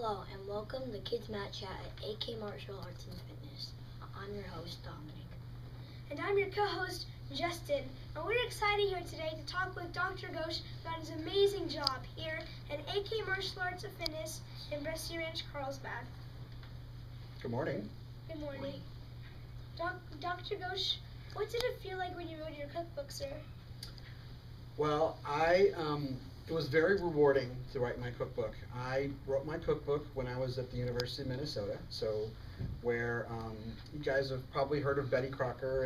Hello and welcome to Kids Mat Chat at AK Martial Arts and Fitness. I'm your host, Dominic. And I'm your co-host, Justin. And we're excited here today to talk with Dr. Ghosh about his amazing job here at AK Martial Arts and Fitness in Bresty Ranch, Carlsbad. Good morning. Good morning. Dr. Ghosh, what did it feel like when you wrote your cookbook, sir? Well, it was very rewarding to write my cookbook. I wrote my cookbook when I was at the University of Minnesota, so where you guys have probably heard of Betty Crocker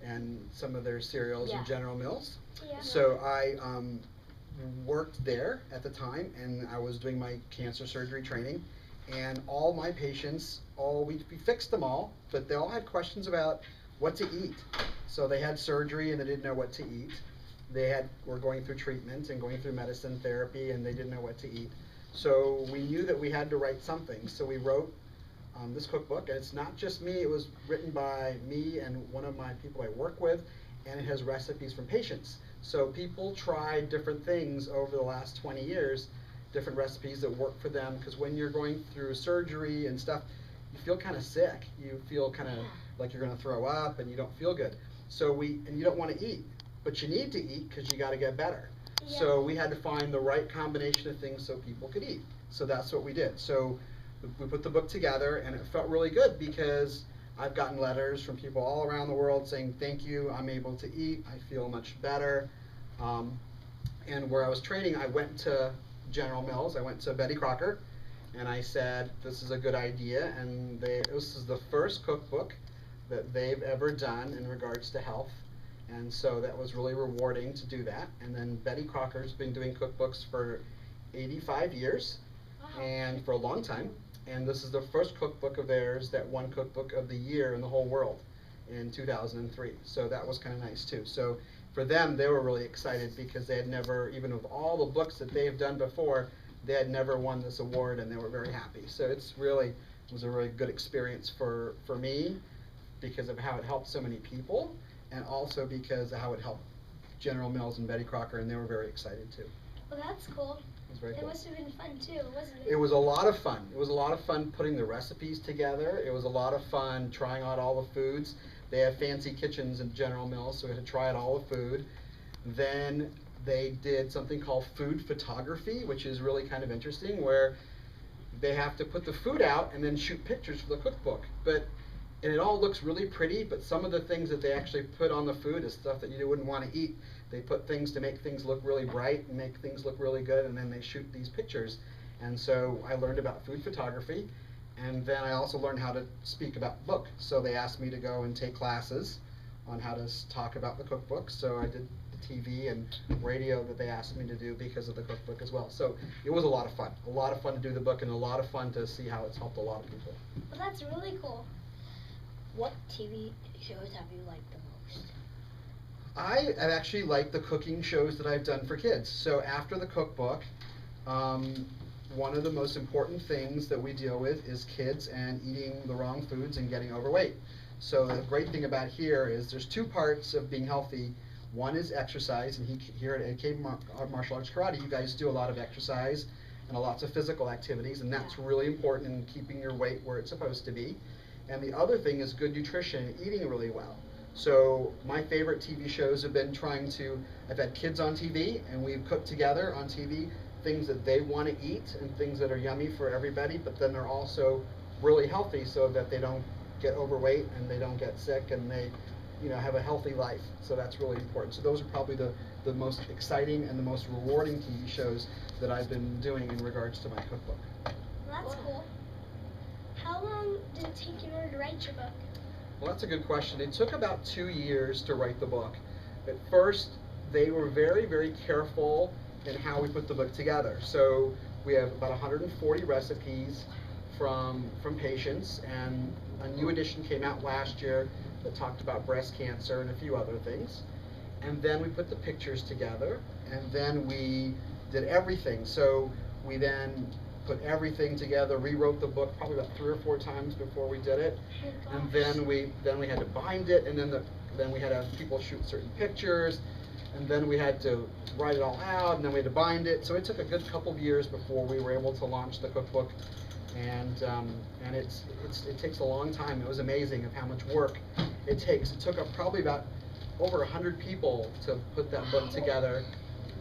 and some of their cereals in General Mills. Yeah. So I worked there at the time, and I was doing my cancer surgery training, and all my patients, we fixed them all, but they all had questions about what to eat. So they had surgery and they didn't know what to eat. Were going through treatment and going through medicine therapy, and they didn't know what to eat. So we knew that we had to write something. So we wrote this cookbook, and it's not just me. It was written by me and one of my people I work with, and it has recipes from patients. So people tried different things over the last 20 years, different recipes that work for them, because when you're going through surgery and stuff, you feel kind of sick. You feel kind of like you're going to throw up, and you don't feel good. And you don't want to eat. But you need to eat because you got to get better. Yeah. So we had to find the right combination of things so people could eat. So that's what we did. So we put the book together, and it felt really good because I've gotten letters from people all around the world saying, thank you, I'm able to eat, I feel much better. And where I was training, I went to General Mills, I went to Betty Crocker, and I said, this is a good idea, and this is the first cookbook that they've ever done in regards to health. And so that was really rewarding to do that. And then Betty Crocker's been doing cookbooks for 85 years, and for a long time. And this is the first cookbook of theirs that won Cookbook of the Year in the whole world in 2003. So that was kind of nice too. So for them, they were really excited because they had never, even with all the books that they have done before, they had never won this award, and they were very happy. So it was a really good experience for me because of how it helped so many people, and also because of how it helped General Mills and Betty Crocker, and they were very excited too. Well, that's cool. It was very cool. It must have been fun too, wasn't it? It was a lot of fun. It was a lot of fun putting the recipes together. It was a lot of fun trying out all the foods. They have fancy kitchens at General Mills, so we had to try out all the food. Then they did something called food photography, which is really kind of interesting, where they have to put the food out and then shoot pictures for the cookbook. And it all looks really pretty, but some of the things that they actually put on the food is stuff that you wouldn't want to eat. They put things to make things look really bright and make things look really good, and then they shoot these pictures. And so I learned about food photography, and then I also learned how to speak about the book. So they asked me to go and take classes on how to talk about the cookbook. So I did the TV and radio that they asked me to do because of the cookbook as well. So it was a lot of fun. A lot of fun to do the book, and a lot of fun to see how it's helped a lot of people. Well, that's really cool. What TV shows have you liked the most? I have actually liked the cooking shows that I've done for kids. So after the cookbook, one of the most important things that we deal with is kids and eating the wrong foods and getting overweight. So the great thing about here is there's two parts of being healthy. One is exercise, and here at AK Martial Arts Karate, you guys do a lot of exercise and lots of physical activities, and that's really important in keeping your weight where it's supposed to be. And the other thing is good nutrition and eating really well. So my favorite TV shows have been I've had kids on TV, and we've cooked together on TV things that they want to eat and things that are yummy for everybody, but then they're also really healthy so that they don't get overweight and they don't get sick, and they have a healthy life. So that's really important. So those are probably the most exciting and the most rewarding TV shows that I've been doing in regards to my cookbook. Well, that's cool. How long did it take in order to write your book? Well, that's a good question. It took about 2 years to write the book. At first, they were very, very careful in how we put the book together. So we have about 140 recipes from patients, and a new edition came out last year that talked about breast cancer and a few other things. And then we put the pictures together, and then we did everything. So we then put everything together, rewrote the book probably about 3 or 4 times before we did it, and then we had to bind it, and then we had to have people shoot certain pictures, and then we had to write it all out, and then we had to bind it. So it took a good couple of years before we were able to launch the cookbook, and it takes a long time. It was amazing of how much work it takes. It took up probably about over 100 people to put that book together,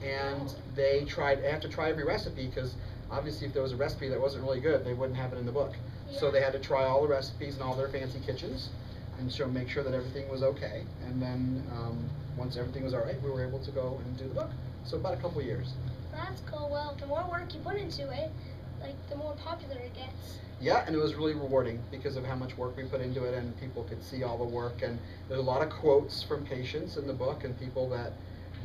and they have to try every recipe, because obviously if there was a recipe that wasn't really good, they wouldn't have it in the book. So they had to try all the recipes in all their fancy kitchens and make sure that everything was okay. And then once everything was all right, we were able to go and do the book. So about a couple years. That's cool. Well, the more work you put into it, like, the more popular it gets. Yeah, and it was really rewarding because of how much work we put into it, and people could see all the work. And there's a lot of quotes from patients in the book and people that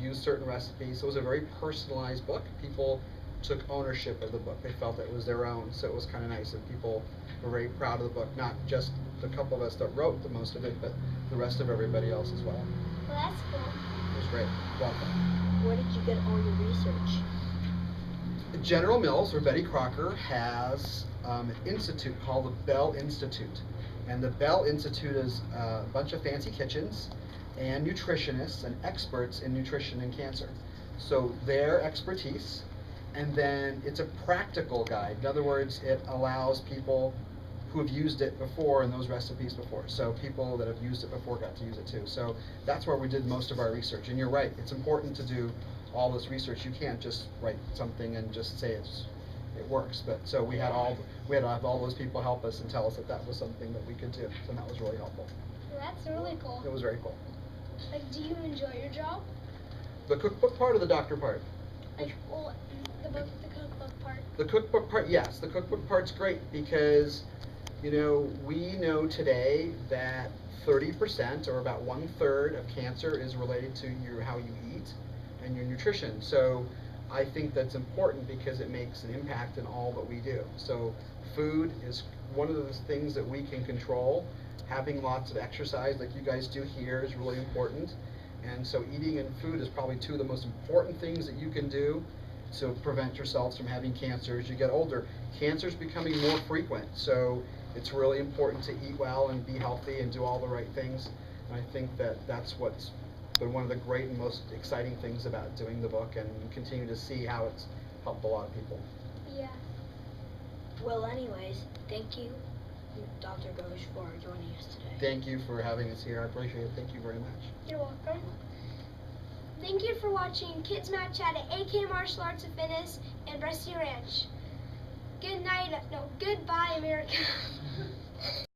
use certain recipes. So it was a very personalized book. People took ownership of the book. They felt it was their own. So it was kind of nice, and people were very proud of the book. Not just the couple of us that wrote the most of it, but the rest of everybody else as well. Well, that's cool. It was great. Welcome. Where did you get all your research? General Mills, or Betty Crocker, has an institute called the Bell Institute. And the Bell Institute is a bunch of fancy kitchens and nutritionists and experts in nutrition and cancer. So their expertise, and then it's a practical guide. In other words, it allows people who have used it before and those recipes before. So people that have used it before got to use it too. So that's where we did most of our research. And you're right, it's important to do all this research. You can't just write something and just say it works. But so we had to have all those people help us and tell us that that was something that we could do. So that was really helpful. Well, that's really cool. It was very cool. Like, do you enjoy your job? The cookbook part or the doctor part? Like, well, the cookbook part. The cookbook part, yes. The cookbook part's great because, you know, we know today that 30%, or about 1/3 of cancer, is related to how you eat and your nutrition. So I think that's important because it makes an impact in all that we do. So food is one of those things that we can control. Having lots of exercise like you guys do here is really important. And so eating and food is probably two of the most important things that you can do to prevent yourselves from having cancer as you get older. Cancer is becoming more frequent, so it's really important to eat well and be healthy and do all the right things. And I think that that's what's been one of the great and most exciting things about doing the book, and continue to see how it's helped a lot of people. Yeah. Well, anyways, thank you, Dr. Ghosh, for joining us today. Thank you for having us here. I appreciate it. Thank you very much. You're welcome. Thank you for watching Kids Match Chat at AK Martial Arts of Fitness and Brescia Ranch. Good night, no, goodbye, America.